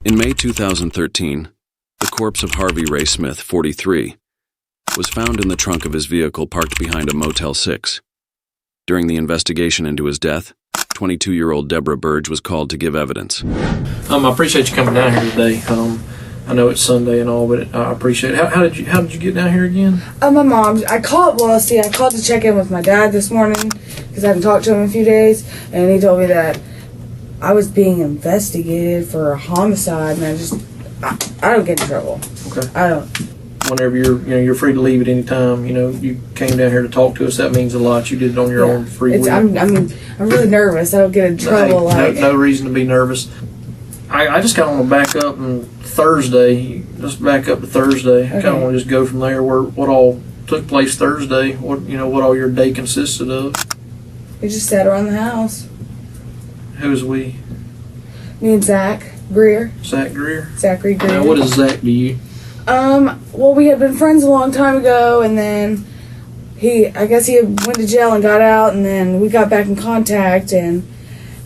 In May 2013, the corpse of Harvey Ray Smith, 43, was found in the trunk of his vehicle parked behind a Motel 6. During the investigation into his death, 22-year-old Deborah Burge was called to give evidence. I appreciate you coming down here today. I know it's Sunday and all, but I appreciate it. How did you get down here again? My mom. I called to check in with my dad this morning because I hadn't talked to him in a few days, and he told me that I was being investigated for a homicide, and I don't get in trouble. Okay. I don't. Whenever you're free to leave at any time. You came down here to talk to us. That means a lot. You did it on your own free will. I'm really nervous. I don't get in trouble. No reason to be nervous. I just kind of want to back up and Thursday. Just back up to Thursday. Okay. I kind of want to just go from there. What all took place Thursday? What all your day consisted of? We just sat around the house. Who's we? Me and Zach Greer. Zach Greer. Zachary Greer. Now, what is Zach to you? Well, we had been friends a long time ago, and then I guess he went to jail and got out, and then we got back in contact, and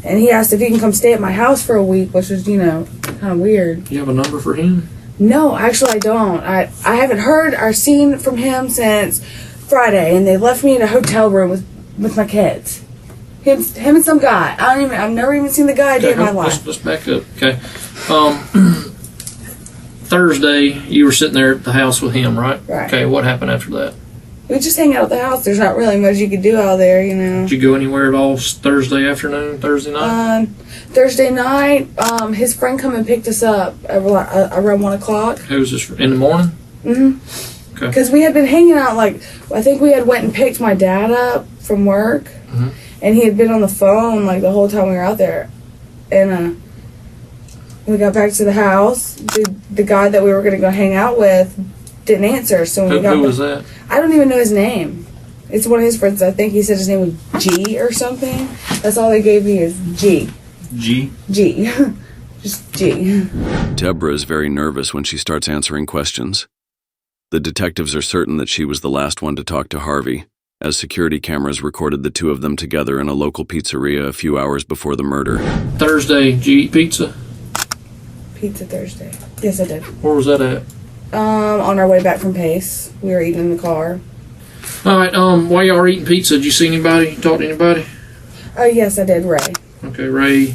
he asked if he can come stay at my house for a week, which was, kind of weird. Do you have a number for him? No, actually I don't. I haven't heard or seen from him since Friday, and they left me in a hotel room with my kids. Him and some guy. I've never even seen the guy a day in my life. Let's back up, okay? Thursday, you were sitting there at the house with him, right? Right. Okay, what happened after that? We just hang out at the house. There's not really much you could do out there, Did you go anywhere at all Thursday afternoon, Thursday night? Thursday night, his friend come and picked us up around 1 o'clock. Who was this, in the morning? Mm-hmm. Okay. Because we had been hanging out, I think we had went and picked my dad up from work, mm-hmm. and he had been on the phone, the whole time we were out there. And, we got back to the house. The guy that we were going to go hang out with didn't answer. So who was that? I don't even know his name. It's one of his friends. I think he said his name was G or something. That's all they gave me is G. G? G. Just G. Deborah is very nervous when she starts answering questions. The detectives are certain that she was the last one to talk to Harvey, as security cameras recorded the two of them together in a local pizzeria a few hours before the murder. Thursday, did you eat pizza? Pizza Thursday. Yes, I did. Where was that at? On our way back from Pace. We were eating in the car. All right, while y'all were eating pizza, did you see anybody? Talk to anybody? Yes, I did, Ray. Okay, Ray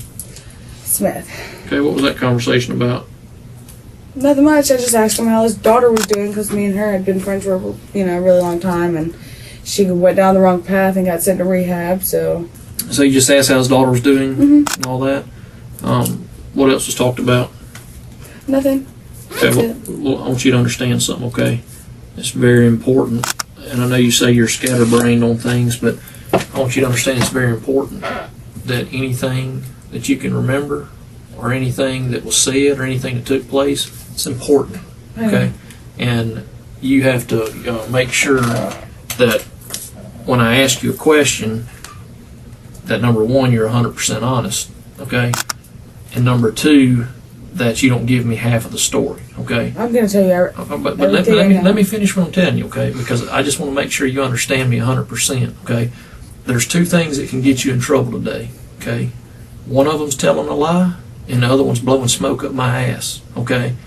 Smith. Okay, what was that conversation about? Nothing much. I just asked him how his daughter was doing, because me and her had been friends for a really long time, and she went down the wrong path and got sent to rehab, so... So you just asked how his daughter was doing, mm-hmm. and all that? What else was talked about? Nothing. Okay, well, I want you to understand something, okay? It's very important, and I know you say you're scatterbrained on things, but I want you to understand it's very important that anything that you can remember or anything that was said or anything that took place, it's important, okay? And you have to make sure that when I ask you a question, that number one, you're 100% honest, okay? And number two, that you don't give me half of the story, okay? I'm going to tell you but let me finish what I'm telling you, okay? Because I just want to make sure you understand me 100%, okay? There's two things that can get you in trouble today, okay? One of them's telling a lie, and the other one's blowing smoke up my ass, okay?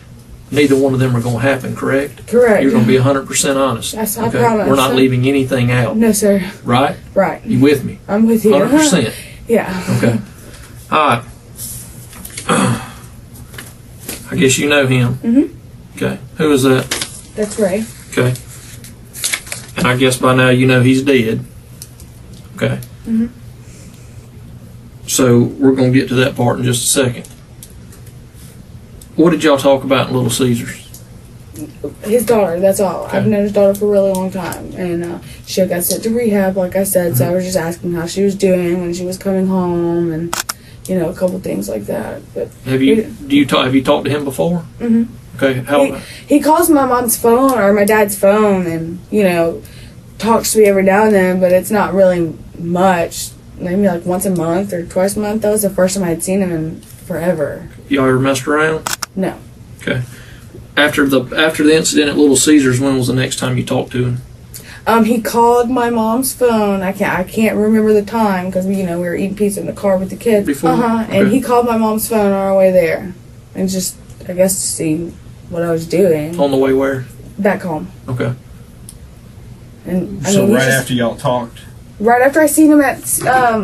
Neither one of them are going to happen, correct? Correct. You're going to be 100% honest. Yes, I promise. We're not leaving anything out. No, sir. Right? Right. You with me? I'm with you. 100%. Yeah. Okay. All right. I guess you know him. Mm-hmm. Okay. Who is that? That's Ray. Okay. And I guess by now you know he's dead. Okay. Mm-hmm. So we're going to get to that part in just a second. What did y'all talk about in Little Caesars? His daughter, that's all. Okay. I've known his daughter for a really long time. And she got sent to rehab, like I said, so I was just asking how she was doing when she was coming home and, a couple things like that. But have you talked to him before? Mm-hmm. Okay. He calls my mom's phone or my dad's phone and, talks to me every now and then, but it's not really much. Maybe like once a month or twice a month. That was the first time I had seen him in forever. Y'all ever messed around? No. Okay. After the incident at Little Caesars, when was the next time you talked to him? He called my mom's phone. I can't remember the time because we were eating pizza in the car with the kids. Before? And he called my mom's phone on our way there, and just I guess to see what I was doing. On the way where? Back home. Okay. And So right after y'all talked? Right after I seen him at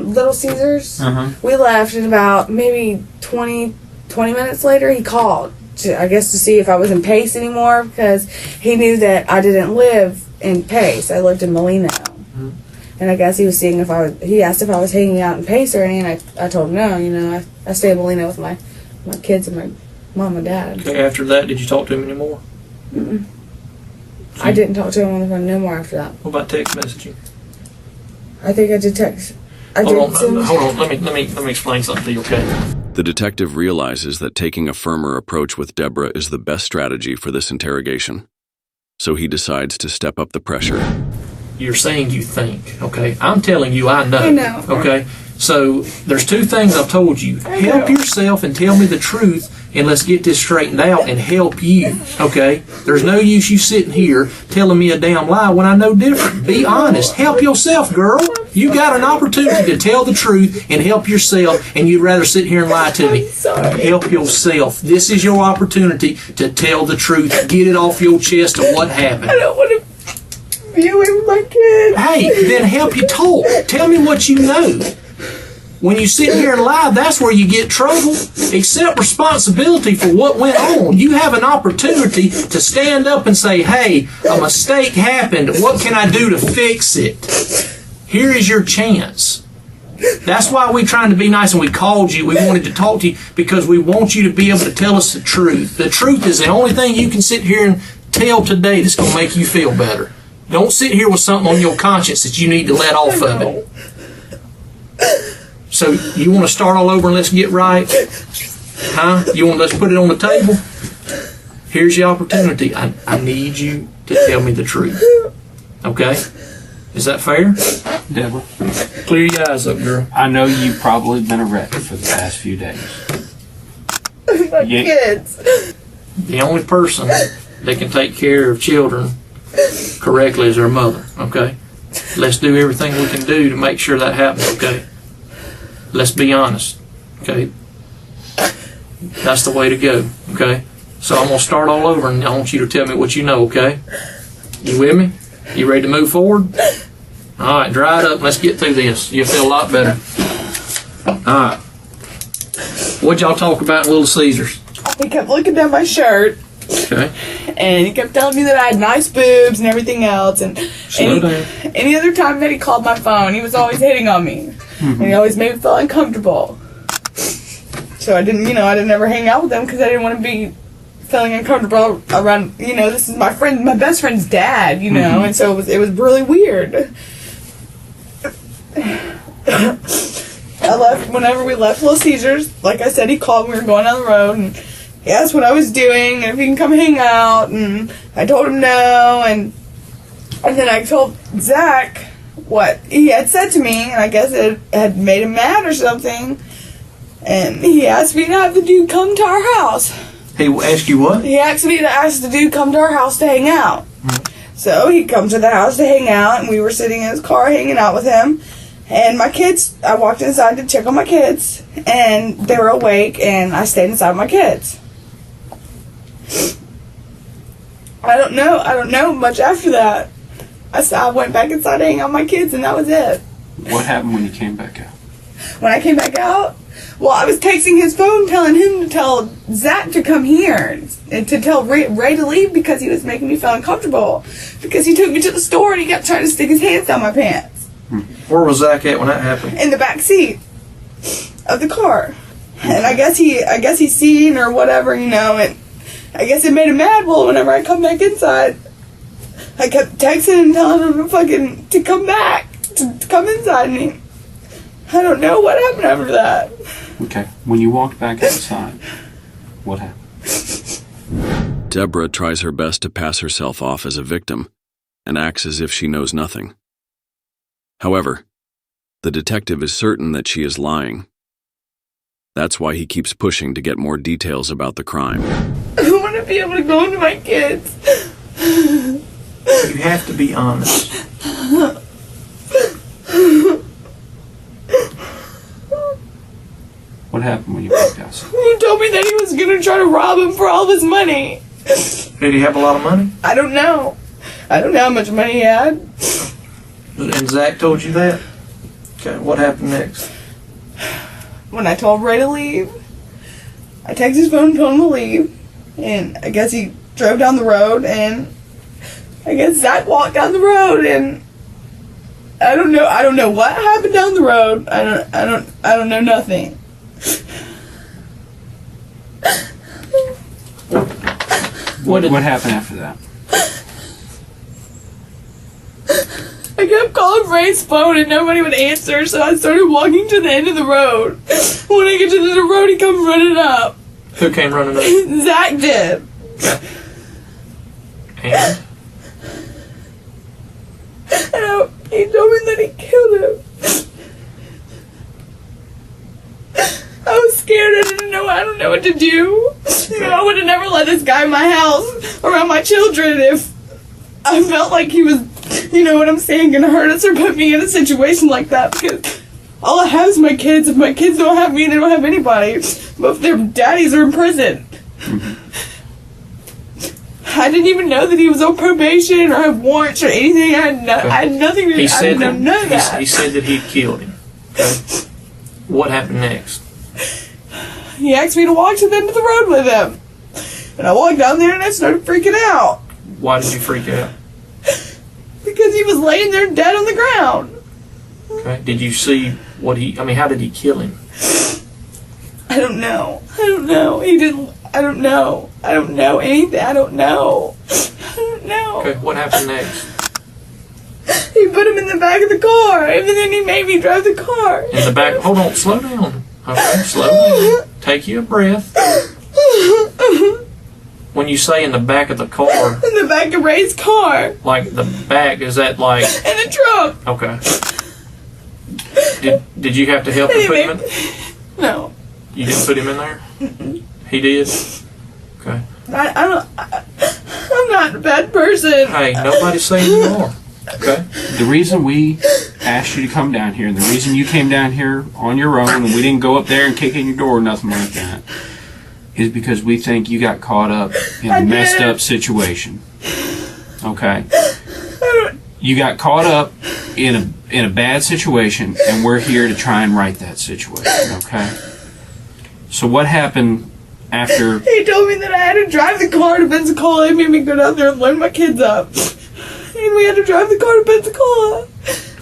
Little Caesars, we left, and about maybe 20 minutes later, he called, I guess to see if I was in Pace anymore, because he knew that I didn't live in Pace. I lived in Molino. Mm-hmm. And I guess he was seeing he asked if I was hanging out in Pace or anything, and I told him no, I stay in Molino with my kids and my mom and dad. Okay, after that, did you talk to him anymore? Mm-mm. I didn't talk to him on the phone no more after that. What about text messaging? I think I did text. Hold on. Let me explain something to you, okay? The detective realizes that taking a firmer approach with Deborah is the best strategy for this interrogation. So he decides to step up the pressure. You're saying you think, okay? I'm telling you I know. I know. Okay? So there's two things I've told you. Help yourself and tell me the truth, and let's get this straightened out and help you, okay? There's no use you sitting here telling me a damn lie when I know different. Be honest. Help yourself, girl. You got an opportunity to tell the truth and help yourself, and you'd rather sit here and lie to me. Help yourself. This is your opportunity to tell the truth. Get it off your chest of what happened. I don't want to be away with my kids. Hey, then help you talk. Tell me what you know. When you sit here and lie, that's where you get trouble. Accept responsibility for what went on. You have an opportunity to stand up and say, hey, a mistake happened. What can I do to fix it? Here is your chance. That's why we're trying to be nice, and we called you. We wanted to talk to you because we want you to be able to tell us the truth. The truth is the only thing you can sit here and tell today that's going to make you feel better. Don't sit here with something on your conscience that you need to let off of it. So you want to start all over and let's get right? Huh? You want to let's put it on the table? Here's your opportunity. I need you to tell me the truth. Okay? Is that fair? Deborah, Clear your eyes up, girl. I know you've probably been a wreck for the past few days. My kids. The only person that can take care of children correctly is their mother, okay? Let's do everything we can do to make sure that happens, okay? Let's be honest, okay? That's the way to go, okay? So I'm going to start all over, and I want you to tell me what you know, okay? You with me? You ready to move forward? All right, dry it up, and let's get through this. You'll feel a lot better. All right. What'd y'all talk about in Little Caesars? He kept looking at my shirt. Okay. And he kept telling me that I had nice boobs and everything else. And Slow down. any other time that he called my phone, he was always hitting on me. And he always made me feel uncomfortable. So I didn't ever hang out with him because I didn't want to be feeling uncomfortable around, this is my best friend's dad, and so it was really weird. Whenever we left Little Caesars, like I said, he called, we were going down the road, and he asked what I was doing, and if he can come hang out, and I told him no, and then I told Zach what he had said to me, and I guess it had made him mad or something, and he asked me to have the dude come to our house. He asked you what? He asked me to ask the dude come to our house to hang out. So he comes to the house to hang out, and we were sitting in his car hanging out with him. And my kids, I walked inside to check on my kids, and they were awake, and I stayed inside with my kids. I don't know much after that. I went back inside to hang out with my kids, and that was it. What happened when you came back out? When I came back out, well, I was texting his phone telling him to tell Zach to come here and to tell Ray to leave because he was making me feel uncomfortable. Because he took me to the store and he kept trying to stick his hands down my pants. Where was Zach at when that happened? In the back seat of the car. And I guess he seen or whatever, and I guess it made him mad. Well, whenever I come back inside, I kept texting and telling him to come back, to come inside, and I don't know what happened after that. Okay, when you walked back outside, what happened? Deborah tries her best to pass herself off as a victim and acts as if she knows nothing. However, the detective is certain that she is lying. That's why he keeps pushing to get more details about the crime. I want to be able to go into my kids. You have to be honest. What happened when you walked outside? He told me that he was going to try to rob him for all of his money. Did he have a lot of money? I don't know. I don't know how much money he had. And Zach told you that? Okay, what happened next? When I told Ray to leave, I texted his phone and told him to leave. And I guess he drove down the road, and I guess Zach walked down the road, and I don't know what happened down the road. I don't know nothing. What happened after that? I kept calling Ray's phone and nobody would answer, so I started walking to the end of the road. When I get to the road, he comes running up. Who came running up? Zach did. And? And he told me that he killed him. I was scared. I don't know what to do. I would have never let this guy in my house around my children if I felt like he was, you know what I'm saying, gonna hurt us or put me in a situation like that, because all I have is my kids. If my kids don't have me, they don't have anybody. But if their daddies are in prison. I didn't even know that he was on probation or had warrants or anything. I had nothing to do. I didn't know that. He said that he killed him. Okay. What happened next? He asked me to walk to the end of the road with him. And I walked down there and I started freaking out. Why did you freak out? Because he was laying there dead on the ground. Okay. Did you see how did he kill him? I don't know. He didn't. I don't know anything. I don't know. Okay. What happened next? He put him in the back of the car, and then he made me drive the car. In the back? Hold on. Slow down. Okay. Slow down. Take you a breath. When you say in the back of the car... In the back of Ray's car. Like the back, is that like... In the trunk. Okay. Did you have to help him put him in? No. You didn't put him in there? Mm-mm. He did? Okay. I'm not a bad person. Hey, nobody's saying you are. Okay. The reason we asked you to come down here, and the reason you came down here on your own, and we didn't go up there and kick in your door or nothing like that, is because we think you got caught up in a messed up situation. Okay? You got caught up in a bad situation, and we're here to try and right that situation, okay? So what happened after... He told me that I had to drive the car to Pensacola. He made me go down there and load my kids up. And we had to drive the car to Pensacola.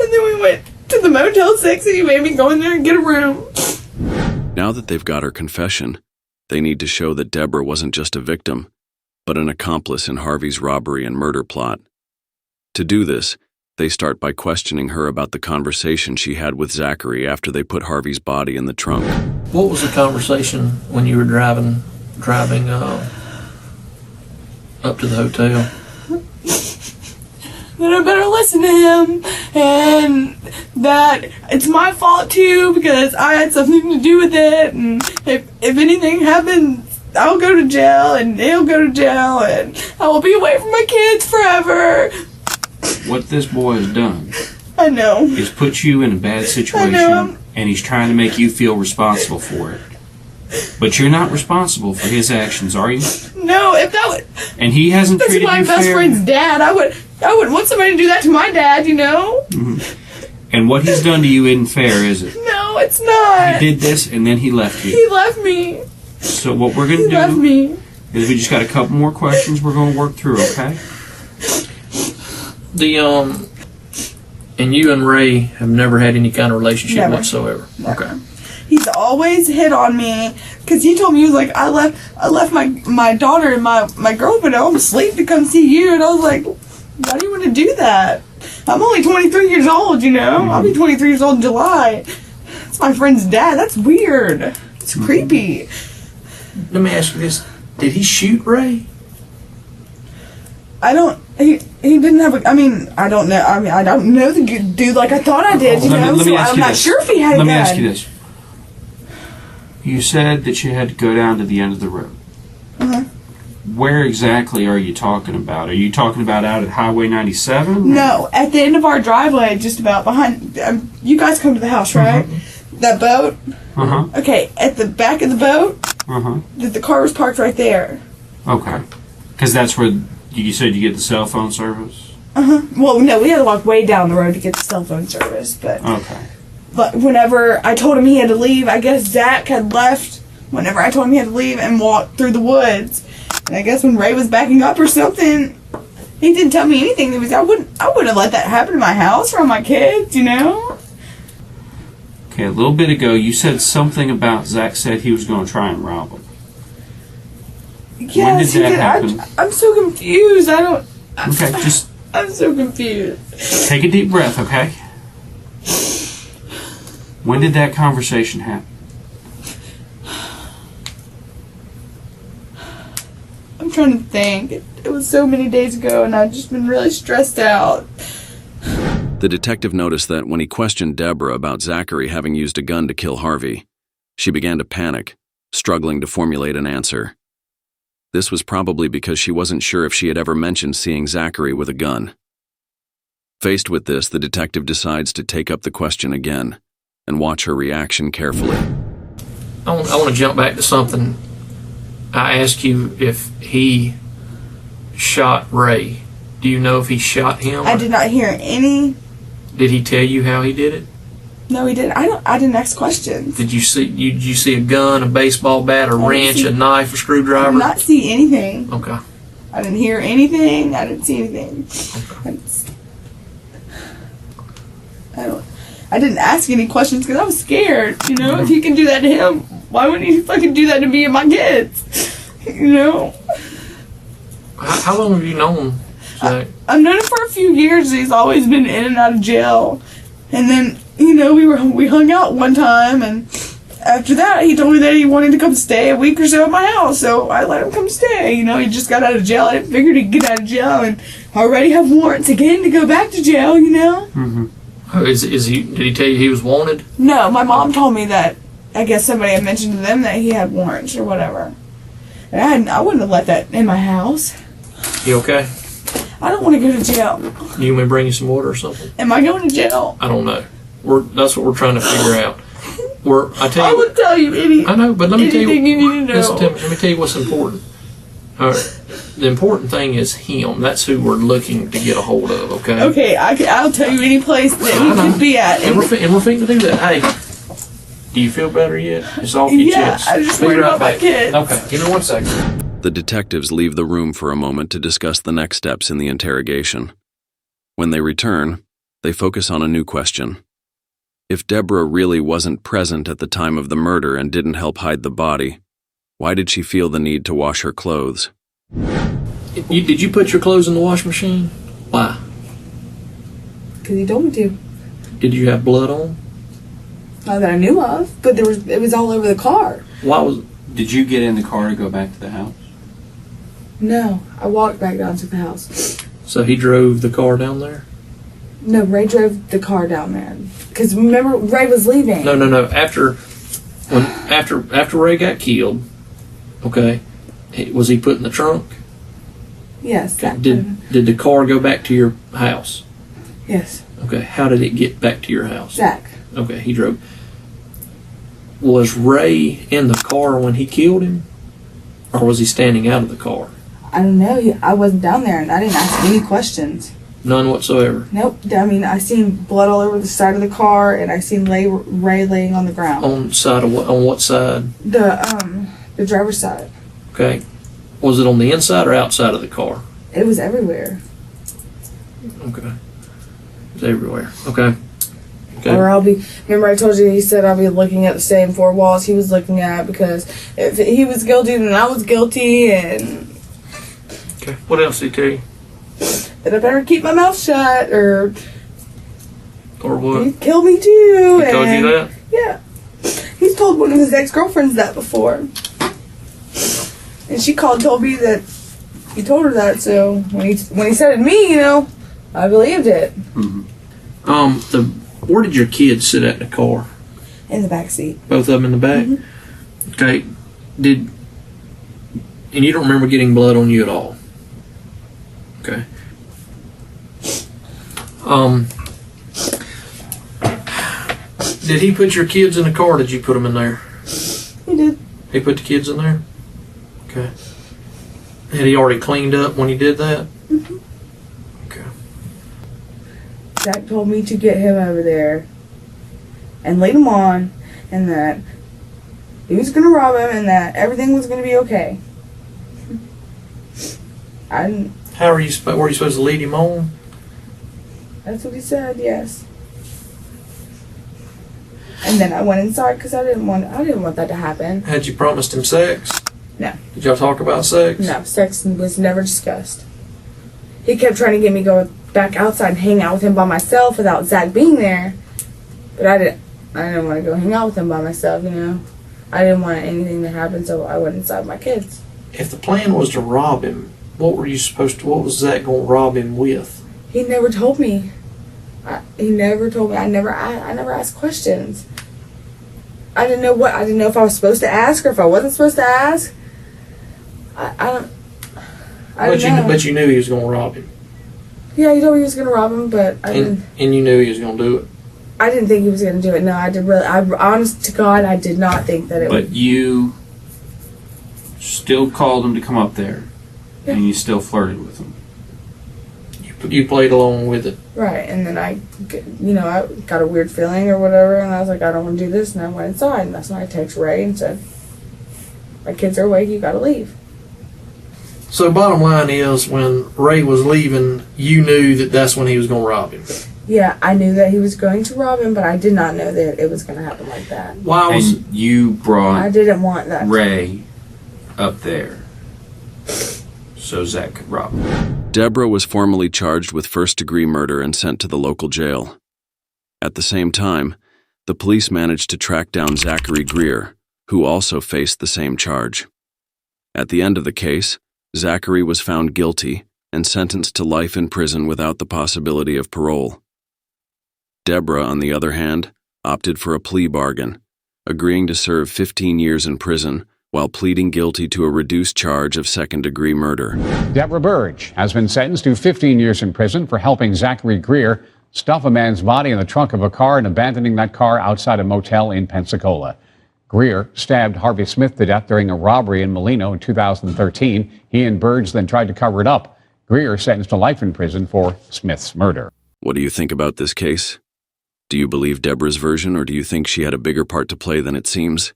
And then we went to the Motel 6 and he made me go in there and get a room. Now that they've got her confession, they need to show that Deborah wasn't just a victim, but an accomplice in Harvey's robbery and murder plot. To do this, they start by questioning her about the conversation she had with Zachary after they put Harvey's body in the trunk. What was the conversation when you were driving up to the hotel? That I better listen to him, and that it's my fault too because I had something to do with it, and if anything happens, I'll go to jail and he'll go to jail and I will be away from my kids forever. What this boy has done, I know, is put you in a bad situation, and he's trying to make you feel responsible for it. But you're not responsible for his actions, are you? No, if that would... And he hasn't treated you fair. That's my best friend's dad. I would want somebody to do that to my dad, you know? Mm-hmm. And what he's done to you isn't fair, is it? No, it's not. He did this, and then he left you. He left me. So what we're going to do is we just got a couple more questions we're going to work through, okay? And you and Ray have never had any kind of relationship whatsoever? Never. Okay. He's always hit on me because he told me, he was like, I left my daughter and my girlfriend home asleep to come see you, and I was like, why do you want to do that? I'm only 23 years old, you know. I'll be 23 years old in July. It's my friend's dad. That's weird. It's creepy. Let me ask you this: did he shoot Ray? He didn't have a... I don't know. I don't know the dude like I thought I did, you know. So I'm not sure if he had a gun. Let me ask you this. You said that you had to go down to the end of the road. Uh-huh. Where exactly are you talking about? Are you talking about out at Highway 97? No, at the end of our driveway, just about behind... you guys come to the house, right? Mm-hmm. That boat? Okay, at the back of the boat, that the car was parked right there. Okay. Because that's where you said you get the cell phone service? Well, no, we had to walk way down the road to get the cell phone service, but... Okay. But whenever I told him he had to leave, I guess Zach had left whenever I told him he had to leave and walked through the woods. And I guess when Ray was backing up or something, he didn't tell me anything. I wouldn't have let that happen to my house around my kids, you know? Okay, a little bit ago, you said something about Zach said he was going to try and rob him. Yes, when did that happen? I'm so confused. Okay, just... I'm so confused. Take a deep breath, okay? When did that conversation happen? I'm trying to think. It was so many days ago, and I've just been really stressed out. The detective noticed that when he questioned Deborah about Zachary having used a gun to kill Harvey, she began to panic, struggling to formulate an answer. This was probably because she wasn't sure if she had ever mentioned seeing Zachary with a gun. Faced with this, the detective decides to take up the question again and watch her reaction carefully. I want to jump back to something. I asked you if he shot Ray. Do you know if he shot him? I did not hear any. Did he tell you how he did it? No, he didn't. I didn't ask questions. Did you see a gun, a baseball bat, a wrench, a knife, a screwdriver? I did not see anything. Okay. I didn't hear anything. I didn't see anything. Okay. I didn't ask any questions because I was scared. You know, if he can do that to him, why wouldn't he fucking do that to me and my kids? You know. How long have you known Zach? I've known him for a few years. He's always been in and out of jail. And then, you know, we hung out one time, and after that, he told me that he wanted to come stay a week or so at my house. So I let him come stay. You know, he just got out of jail. I figured he'd get out of jail and already have warrants again to go back to jail. You know. Mm-hmm. Oh, is he? Did he tell you he was wanted? No, my mom told me that. I guess somebody had mentioned to them that he had warrants or whatever. And I wouldn't have let that in my house. You okay? I don't want to go to jail. Do you want me to bring you some water or something? Am I going to jail? I don't know. That's what we're trying to figure out. I would tell you anything. I know, but let me tell you. Anything you need to know. Listen to me. Let me tell you what's important. All right. The important thing is him. That's who we're looking to get a hold of. Okay. Okay. I'll tell you any place that he could be at. And we're fixing to do that. Hey, do you feel better yet? It's off your chest. I just Be worried right about my back. kids. Okay. Give me 1 second. The detectives leave the room for a moment to discuss the next steps in the interrogation. When they return, they focus on a new question. If Deborah really wasn't present at the time of the murder and didn't help hide the body, why did she feel the need to wash her clothes? Did you put your clothes in the washing machine? Why? Because he told me to. Did you have blood on? Not that I knew of, but it was all over the car. Why was? Did you get in the car to go back to the house? No, I walked back down to the house. So he drove the car down there? No, Ray drove the car down there. Because remember, Ray was leaving. No. After Ray got killed, okay, was he put in the trunk? Yes. Did the car go back to your house? Yes. Okay. How did it get back to your house? Zach. Okay, he drove. Was Ray in the car when he killed him? Or was he standing out of the car? I don't know. I wasn't down there, and I didn't ask any questions. None whatsoever? Nope. I mean, I seen blood all over the side of the car, and I seen Ray laying on the ground. On what side? The driver's side. Okay. Was it on the inside or outside of the car? It was everywhere. Okay. It was everywhere. Okay. Or remember I told you he said I'll be looking at the same four walls he was looking at, because if he was guilty then I was guilty, and okay. What else did he tell you? that I better keep my mouth shut, or what? he'd kill me too. He told you that? Yeah. He's told one of his ex-girlfriends that before. And she called and told me that he told her that, so when he said it to me, I believed it. Mm-hmm. Where did your kids sit at in the car? In the back seat. Both of them in the back? Mm-hmm. Okay. And you don't remember getting blood on you at all? Okay. Did he put your kids in the car? Or did you put them in there? He did. He put the kids in there? Okay. Had he already cleaned up when he did that? Mm-hmm. Okay. Zach told me to get him over there and lead him on, and that he was going to rob him, and that everything was going to be okay. Were you supposed to lead him on? That's what he said, yes. And then I went inside because I didn't want that to happen. Had you promised him sex? No. Did y'all talk about sex? No, sex was never discussed. He kept trying to get me to go back outside and hang out with him by myself without Zach being there. But I didn't want to go hang out with him by myself, you know. I didn't want anything to happen, so I went inside with my kids. If the plan was to rob him, what was Zach going to rob him with? He never told me. He never told me. I never asked questions. I didn't know if I was supposed to ask or if I wasn't supposed to ask. I don't know. But you knew he was going to rob him. Yeah, he told me he was going to rob him, but And you knew he was going to do it. I didn't think he was going to do it. No, honest to God, I did not think that it would. But you still called him to come up there, Yeah. and you still flirted with him. You played along with it. Right, and then I got a weird feeling or whatever, and I was like, I don't want to do this, and I went inside, and that's when I texted Ray and said, my kids are awake, you got to leave. So bottom line is, when Ray was leaving, you knew that that's when he was going to rob him. Yeah, I knew that he was going to rob him, but I did not know that it was going to happen like that. And you brought I didn't want that. Ray up there so Zach could rob him. Deborah was formally charged with first-degree murder and sent to the local jail. At the same time, the police managed to track down Zachary Greer, who also faced the same charge. At the end of the case, Zachary was found guilty and sentenced to life in prison without the possibility of parole. Deborah, on the other hand, opted for a plea bargain, agreeing to serve 15 years in prison while pleading guilty to a reduced charge of second-degree murder. Deborah Burge has been sentenced to 15 years in prison for helping Zachary Greer stuff a man's body in the trunk of a car and abandoning that car outside a motel in Pensacola. Greer stabbed Harvey Smith to death during a robbery in Molino in 2013. He and Burge then tried to cover it up. Greer sentenced to life in prison for Smith's murder. What do you think about this case? Do you believe Deborah's version, or do you think she had a bigger part to play than it seems?